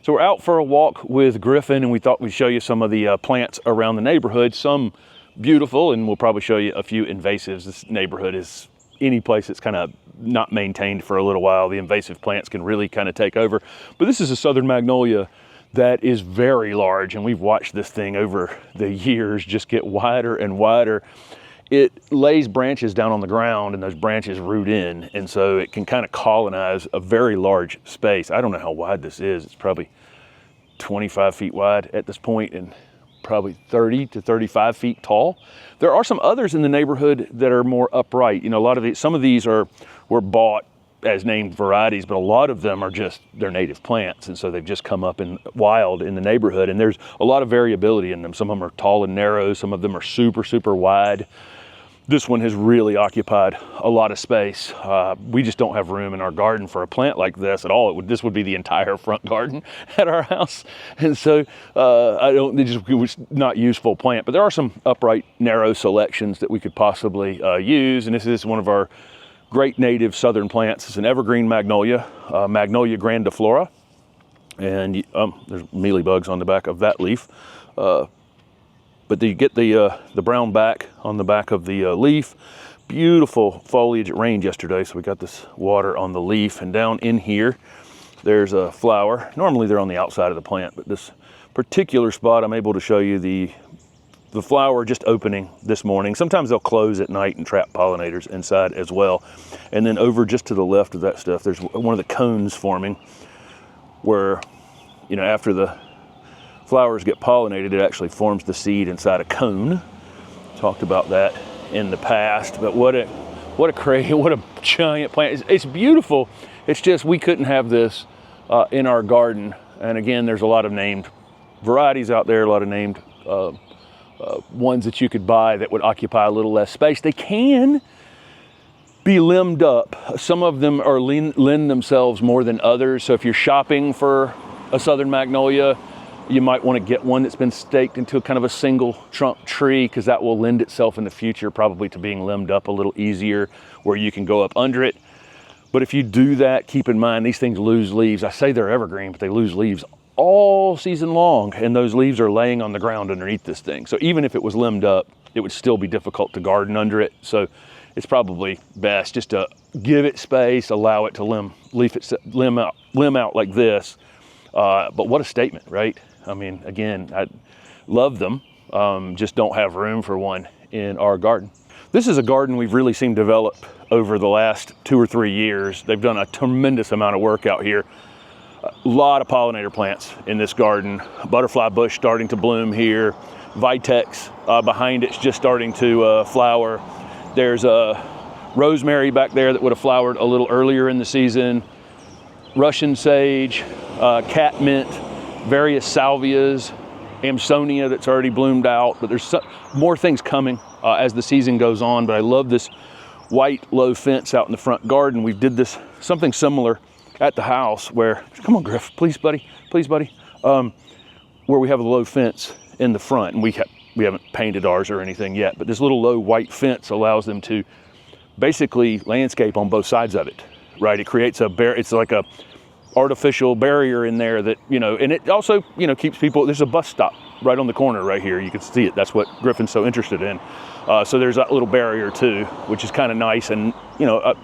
So we're out for a walk with Griffin, and we thought we'd show you some of the plants around the neighborhood. Some beautiful, and we'll probably show you a few invasives. This neighborhood is any place that's kind of not maintained for a little while. The invasive plants can really kind of take over. But this is a southern magnolia that is very large, and we've watched this thing over the years just get wider and wider. It lays branches down on the ground, and those branches root in, and so it can kind of colonize a very large space. I don't know how wide this is. It's probably 25 feet wide at this point and probably 30 to 35 feet tall. There are some others in the neighborhood that are more upright. You know, some of these were bought as named varieties, but a lot of them are just, they're native plants, and so they've just come up in wild in the neighborhood, and there's a lot of variability in them. Some of them are tall and narrow, some of them are super, super wide. This one has really occupied a lot of space. We just don't have room in our garden for a plant like this at all. This would be the entire front garden at our house. And so it was not useful plant, but there are some upright, narrow selections that we could possibly use. And this is one of our great native southern plants. It's an evergreen magnolia, Magnolia grandiflora. And there's mealybugs on the back of that leaf. But you get the brown back on the back of the leaf. Beautiful foliage. It rained yesterday, so we got this water on the leaf. And down in here, there's a flower. Normally they're on the outside of the plant, but this particular spot, I'm able to show you the flower just opening this morning. Sometimes they'll close at night and trap pollinators inside as well. And then over just to the left of that stuff, there's one of the cones forming where, you know, after the flowers get pollinated, it actually forms the seed inside a cone. Talked about that in the past, but what a giant plant. It's beautiful. It's just we couldn't have this in our garden. And again, there's a lot of named varieties out there, a lot of named ones that you could buy that would occupy a little less space. They can be limbed up. Some of them are lend themselves more than others. So if you're shopping for a southern magnolia, you might want to get one that's been staked into a kind of a single trunk tree, because that will lend itself in the future probably to being limbed up a little easier, where you can go up under it. But if you do that, keep in mind these things lose leaves. I say they're evergreen, but they lose leaves all season long, and those leaves are laying on the ground underneath this thing. So even if it was limbed up, it would still be difficult to garden under it. So it's probably best just to give it space, allow it to limb out like this. But what a statement, right? I mean, again, I love them, just don't have room for one in our garden. This is a garden we've really seen develop over the last 2 or 3 years. They've done a tremendous amount of work out here. A lot of pollinator plants in this garden. Butterfly bush starting to bloom here. Vitex behind it's just starting to flower. There's a rosemary back there that would have flowered a little earlier in the season. Russian sage, catmint, various salvias, Amsonia that's already bloomed out, but there's more things coming as the season goes on. But I love this white low fence out in the front garden. We did something similar at the house where, come on Griff, please buddy, where we have a low fence in the front, and we haven't painted ours or anything yet, but this little low white fence allows them to basically landscape on both sides of it, right? It creates it's like a artificial barrier in there that, you know, and it also, you know, keeps people, there's a bus stop right on the corner right here. You can see it. That's what Griffin's so interested in. So there's that little barrier too, which is kind of nice. And, you know,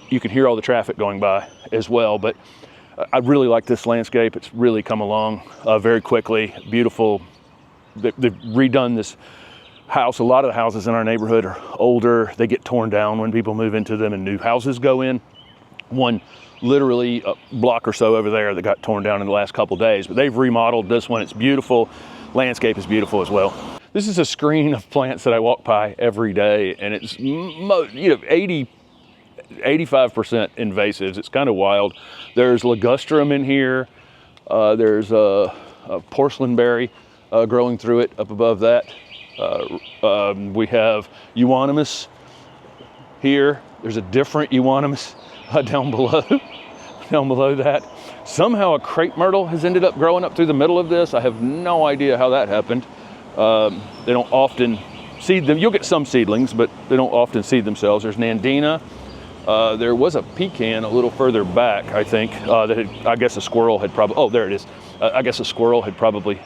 you can hear all the traffic going by as well. But I really like this landscape. It's really come along very quickly. Beautiful. They've redone this house. A lot of the houses in our neighborhood are older. They get torn down when people move into them and new houses go in. One literally a block or so over there that got torn down in the last couple days, but they've remodeled this one. It's beautiful. Landscape is beautiful as well. This is a screen of plants that I walk by every day, and it's 85% invasives. It's kind of wild. There's ligustrum in here. There's a porcelain berry growing through it up above that. We have euonymus here. There's a different euonymus down below that. Somehow a crepe myrtle has ended up growing up through the middle of this. I have no idea how that happened. They don't often seed them. You'll get some seedlings, but they don't often seed themselves. There's Nandina, There was a pecan a little further back, I think, that had, I guess a squirrel had probably, oh, there it is. I guess a squirrel had probably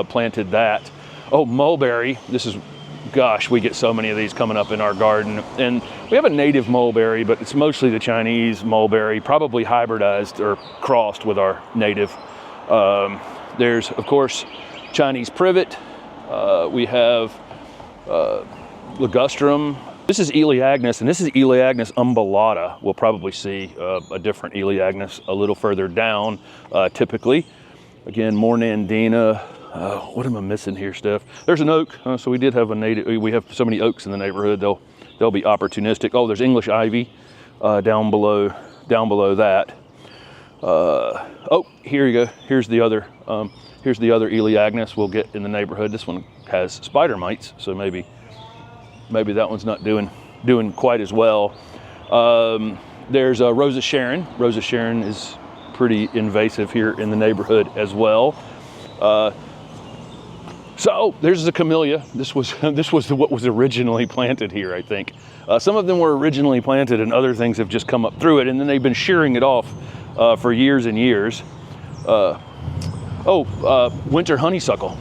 planted that. Oh, mulberry. This is, gosh, we get so many of these coming up in our garden. And we have a native mulberry, but it's mostly the Chinese mulberry, probably hybridized or crossed with our native. There's, of course, Chinese privet. We have ligustrum. This is Elaeagnus, and this is Elaeagnus umbellata. We'll probably see a different Elaeagnus a little further down, typically. Again, more Nandina. What am I missing here, Steph? There's an oak. So we did have a native. We have so many oaks in the neighborhood. They'll be opportunistic. Oh, there's English ivy down below that. Oh, here you go. Here's the other Elaeagnus we'll get in the neighborhood. This one has spider mites, so maybe that one's not doing quite as well. There's Rosa Sharon. Rosa Sharon is pretty invasive here in the neighborhood as well. So there's the camellia. This was what was originally planted here, I think. Some of them were originally planted, and other things have just come up through it, and then they've been shearing it off for years and years. Winter honeysuckle.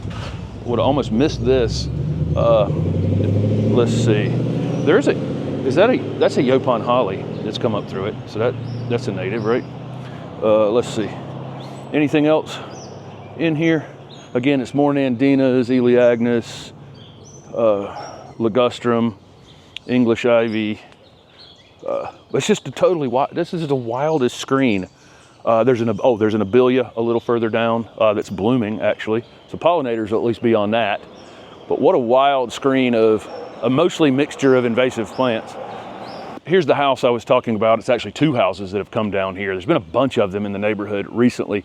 Would have almost missed this. Let's see. That's a Yopon holly that's come up through it. So that's a native, right? Let's see. Anything else in here? Again, it's more Nandinas, Elaeagnus, ligustrum, English ivy. It's just a totally wild. This is the wildest screen. There's an abelia a little further down that's blooming, actually. So pollinators will at least be on that. But what a wild screen of a mostly mixture of invasive plants. Here's the house I was talking about. It's actually two houses that have come down here. There's been a bunch of them in the neighborhood recently.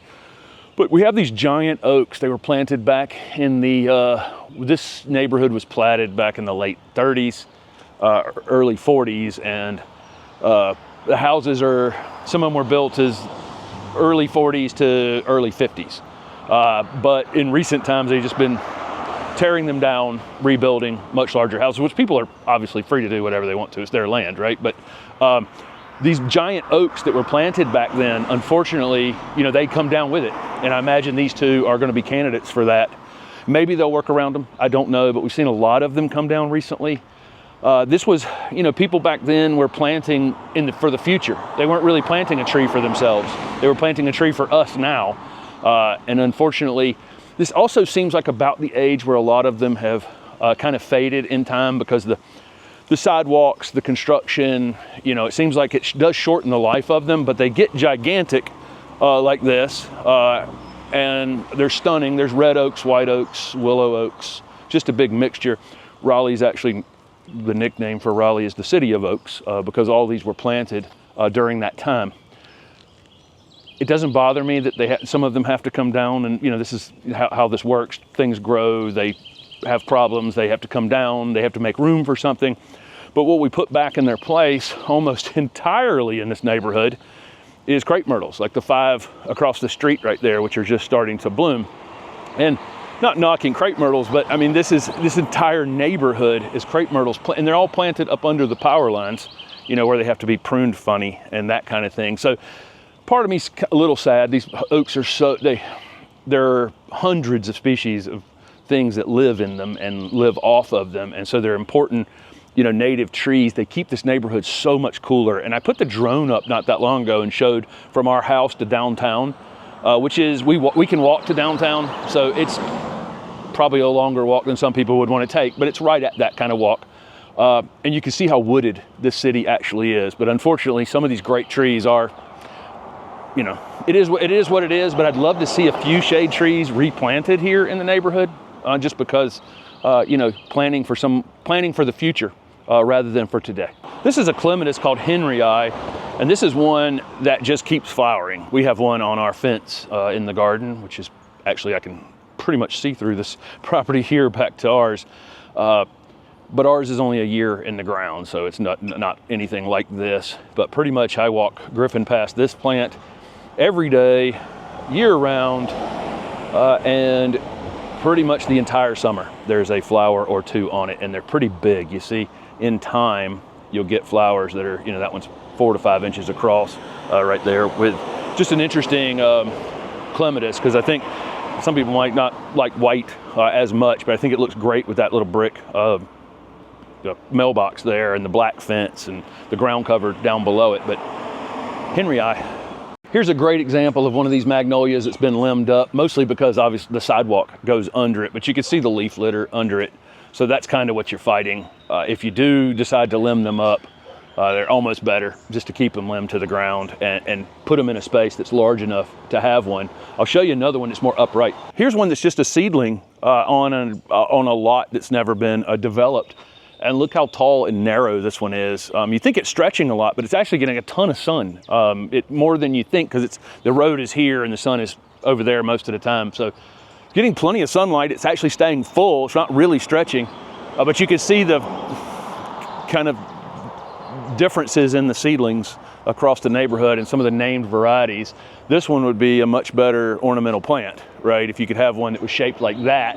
But we have these giant oaks. They were planted back in this neighborhood was platted back in the late 30s, early 40s. And the houses some of them were built as early 40s to early 50s. But in recent times, they've just been tearing them down, rebuilding much larger houses, which people are obviously free to do whatever they want to. It's their land, right? But these giant oaks that were planted back then, unfortunately, they come down with it. And I imagine these two are going to be candidates for that. Maybe they'll work around them. I don't know, but we've seen a lot of them come down recently. This was, people back then were planting for the future. They weren't really planting a tree for themselves. They were planting a tree for us now. And unfortunately, this also seems like about the age where a lot of them have kind of faded in time because the sidewalks, the construction, it seems like it does shorten the life of them, but they get gigantic like this. And they're stunning. There's red oaks, white oaks, willow oaks, just a big mixture. Raleigh's actually, the nickname for Raleigh is the city of oaks because all these were planted during that time. It doesn't bother me that some of them have to come down, and this is how this works. Things grow, they have problems, they have to come down, they have to make room for something. But what we put back in their place almost entirely in this neighborhood is crepe myrtles, like the 5 across the street right there, which are just starting to bloom. And not knocking crepe myrtles, but I mean, this entire neighborhood is crepe myrtles, and they're all planted up under the power lines, where they have to be pruned funny and that kind of thing. So part of me's a little sad. These oaks are there are hundreds of species of things that live in them and live off of them. And so they're important, native trees. They keep this neighborhood so much cooler. And I put the drone up not that long ago and showed from our house to downtown, which is, we can walk to downtown. So it's probably a longer walk than some people would want to take, but it's right at that kind of walk. And you can see how wooded this city actually is. But unfortunately, some of these great trees are, it is what it is, but I'd love to see a few shade trees replanted here in the neighborhood, just because, planning for the future rather than for today. This is a clematis called Henryi, and this is one that just keeps flowering. We have one on our fence in the garden, which is actually, I can pretty much see through this property here back to ours. But ours is only a year in the ground, so it's not anything like this. But pretty much I walk Griffin past this plant every day, year round, and pretty much the entire summer there's a flower or two on it, and they're pretty big. You see, in time you'll get flowers that are, that one's 4 to 5 inches across right there, with just an interesting clematis, because I think some people might not like white as much, but I think it looks great with that little brick the mailbox there and the black fence and the ground cover down below it. But Henryi, here's a great example of one of these magnolias that's been limbed up, mostly because obviously the sidewalk goes under it, but you can see the leaf litter under it. So that's kind of what you're fighting. If you do decide to limb them up, they're almost better just to keep them limbed to the ground and put them in a space that's large enough to have one. I'll show you another one that's more upright. Here's one that's just a seedling on a lot that's never been developed. And look how tall and narrow this one is. You think it's stretching a lot, but it's actually getting a ton of sun. More than you think, because the road is here and the sun is over there most of the time. So getting plenty of sunlight. It's actually staying full. It's not really stretching, but you can see the kind of differences in the seedlings across the neighborhood and some of the named varieties. This one would be a much better ornamental plant, right? If you could have one that was shaped like that,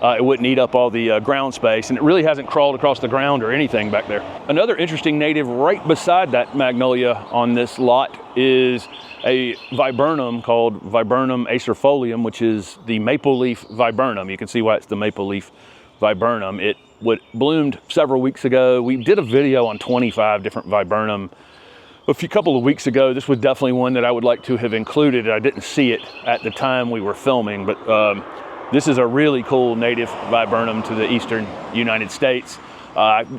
it wouldn't eat up all the ground space, and it really hasn't crawled across the ground or anything back there. Another interesting native right beside that magnolia on this lot is a viburnum called Viburnum acerifolium, which is the maple leaf viburnum. You can see why it's the maple leaf viburnum. It bloomed several weeks ago. We did a video on 25 different viburnum a couple of weeks ago. This was definitely one that I would like to have included. I didn't see it at the time we were filming, but this is a really cool native viburnum to the eastern United States.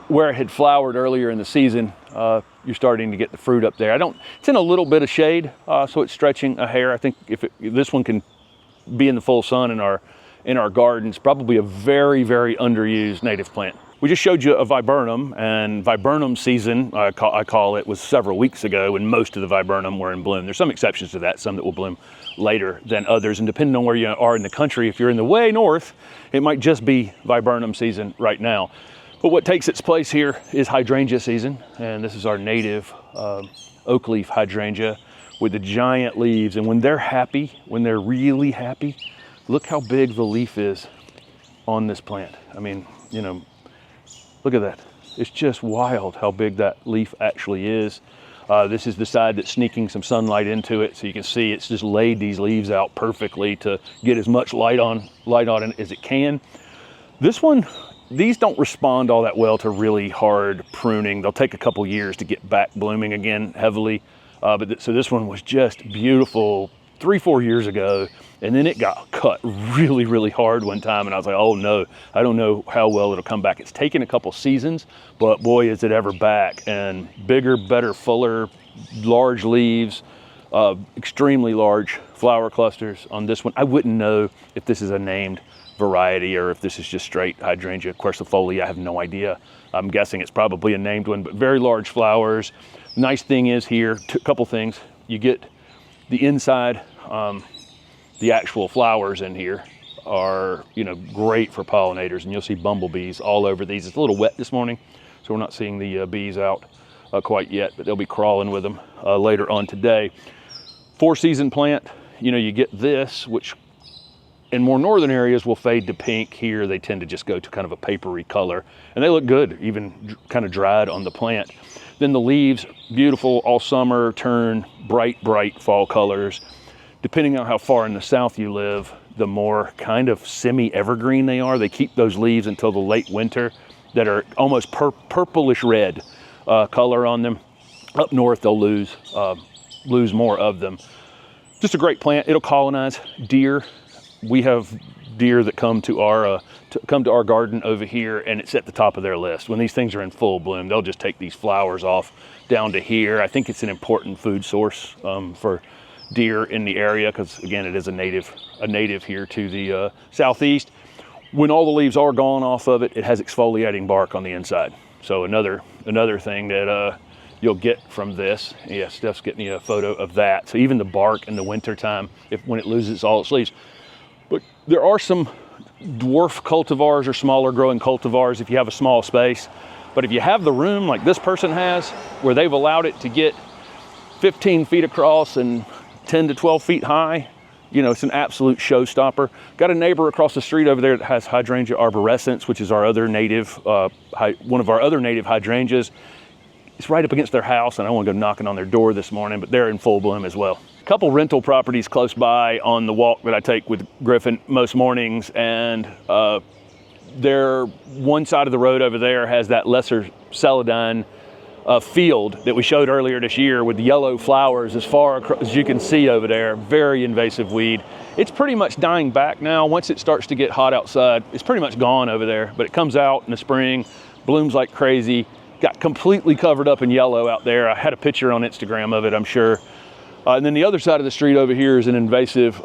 Where it had flowered earlier in the season, you're starting to get the fruit up there. It's in a little bit of shade, so it's stretching a hair. I think if this one can be in the full sun in our gardens, probably a very, very underused native plant. We just showed you a viburnum, and viburnum season, I call it, was several weeks ago when most of the viburnum were in bloom. There's some exceptions to that, some that will bloom later than others, and depending on where you are in the country, if you're in the way north, it might just be viburnum season right now. But what takes its place here is hydrangea season, and this is our native oak leaf hydrangea with the giant leaves. And when they're happy, when they're really happy, look how big the leaf is on this plant. I mean, you know, look at that. It's just wild how big that leaf actually is. This is the side that's sneaking some sunlight into it, so you can see it's just laid these leaves out perfectly to get as much light on it as it can. This one, these don't respond all that well to really hard pruning. They'll take a couple years to get back blooming again heavily. So this one was just beautiful 3-4 years ago, and then it got cut really, really hard one time, and I was like, oh no, I don't know how well it'll come back. It's taken a couple seasons, but boy, is it ever back. And bigger, better, fuller, large leaves, extremely large flower clusters on this one. I wouldn't know if this is a named variety or if this is just straight hydrangea quercifolia. I have no idea. I'm guessing it's probably a named one, but very large flowers. Nice thing is here, a couple things. You get the inside, the actual flowers in here are, you know, great for pollinators, and you'll see bumblebees all over these. It's a little wet this morning, so we're not seeing the bees out quite yet, but they'll be crawling with them later on today. 4-season plant, you know, you get this, which in more northern areas will fade to pink. Here they tend to just go to kind of a papery color, and they look good, even kind of dried on the plant. Then the leaves, beautiful all summer, turn bright, bright fall colors. Depending on how far in the south you live, the more kind of semi-evergreen they are. They keep those leaves until the late winter that are almost purplish red color on them. Up north, they'll lose more of them. Just a great plant. It'll colonize deer. We have deer that come to our garden over here, and it's at the top of their list. When these things are in full bloom, they'll just take these flowers off down to here. I think it's an important food source for deer in the area, because again, it is a native here to the southeast. When all the leaves are gone off of it, it has exfoliating bark on the inside. So another thing that you'll get from this. Yeah, Steph's getting you a photo of that. So even the bark in the winter time, when it loses all its leaves. But there are some dwarf cultivars or smaller growing cultivars if you have a small space. But if you have the room like this person has, where they've allowed it to get 15 feet across and 10 to 12 feet high, you know, it's an absolute showstopper. Got a neighbor across the street over there that has hydrangea arborescens, which is our other native, one of our other native hydrangeas. it's right up against their house, and I want to go knocking on their door this morning, but they're in full bloom as well. A couple rental properties close by on the walk that I take with Griffin most mornings, and their one side of the road over there has that lesser celandine field that we showed earlier this year with yellow flowers as far as you can see over there. Very invasive weed. It's pretty much dying back now. Once it starts to get hot outside, it's pretty much gone over there, but it comes out in the spring, blooms like crazy, got completely covered up in yellow out there. I had a picture on Instagram of it, I'm sure. And then the other side of the street over here is an invasive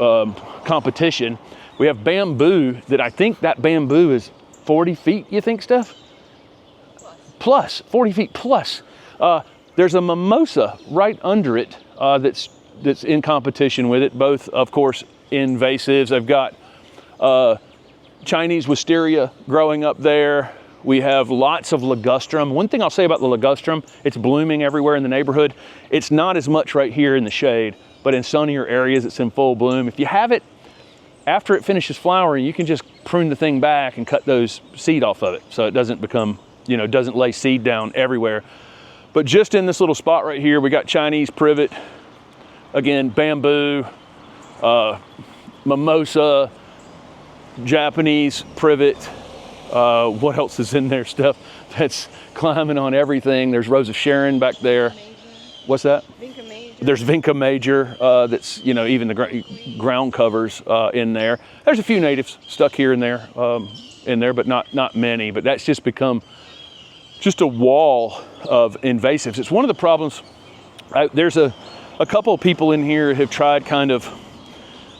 competition. We have bamboo that I think that bamboo is 40 feet, you think, Steph? Plus, 40 feet plus. There's a mimosa right under it that's in competition with it, both, of course, invasives. I've got Chinese wisteria growing up there. We have lots of ligustrum. One thing I'll say about the ligustrum, it's blooming everywhere in the neighborhood. It's not as much right here in the shade, but in sunnier areas, it's in full bloom. If you have it, after it finishes flowering, you can just prune the thing back and cut those seed off of it so it doesn't become, you know, doesn't lay seed down everywhere. But just in this little spot right here, we got Chinese privet, again, bamboo, mimosa, Japanese privet. What else is in there, Steph? That's climbing on everything. There's Rose of Sharon back there. What's that? Vinca major. There's Vinca major. That's, you know, even the ground covers in there. There's a few natives stuck here and there, but not many. But that's just become just a wall of invasives. It's one of the problems. There's a couple of people in here have tried kind of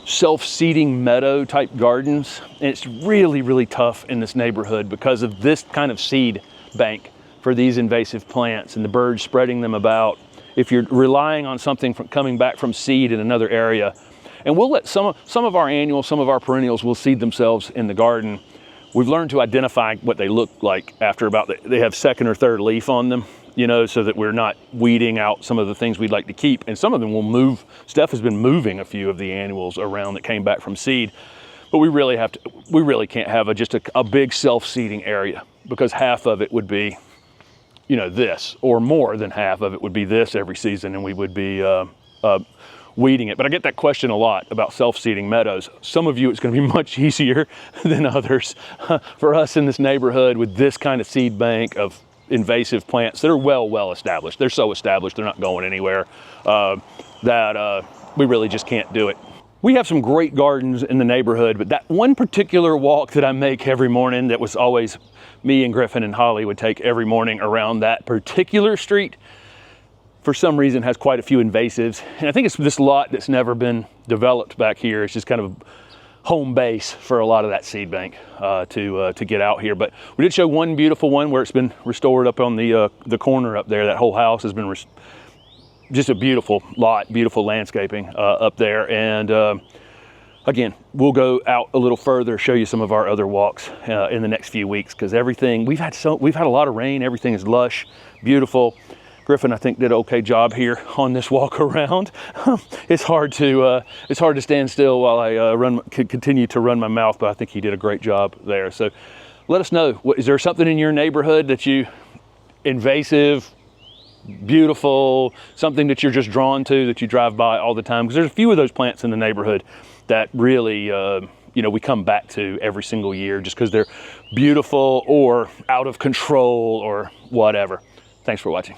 self-seeding meadow type gardens, and it's really, really tough in this neighborhood because of this kind of seed bank for these invasive plants and the birds spreading them about. If you're relying on something from coming back from seed in another area, and we'll let some of our annuals, some of our perennials will seed themselves in the garden. We've learned to identify what they look like after about they have second or third leaf on them, you know, so that we're not weeding out some of the things we'd like to keep. And some of them will move. Steph has been moving a few of the annuals around that came back from seed, but we really can't have just a big self-seeding area, because half of it would be, you know, this, or more than half of it would be this every season, and we would be weeding it. But I get that question a lot about self-seeding meadows. Some of you, it's going to be much easier than others. For us in this neighborhood with this kind of seed bank of invasive plants that are well established. They're so established, they're not going anywhere, that we really just can't do it. We have some great gardens in the neighborhood, but that one particular walk that I make every morning, that was always me and Griffin and Holly would take every morning around that particular street, for some reason has quite a few invasives. And I think it's this lot that's never been developed back here. It's just kind of home base for a lot of that seed bank to get out here. But we did show one beautiful one where it's been restored up on the corner up there. That whole house has been just a beautiful lot, beautiful landscaping up there. And again, we'll go out a little further, show you some of our other walks in the next few weeks, because everything, we've had a lot of rain. Everything is lush, beautiful. Griffin, I think, did an okay job here on this walk around. It's hard to stand still while I continue to run my mouth, but I think he did a great job there. So let us know, is there something in your neighborhood that invasive, beautiful, something that you're just drawn to, that you drive by all the time? Because there's a few of those plants in the neighborhood that really, you know, we come back to every single year just because they're beautiful or out of control or whatever. Thanks for watching.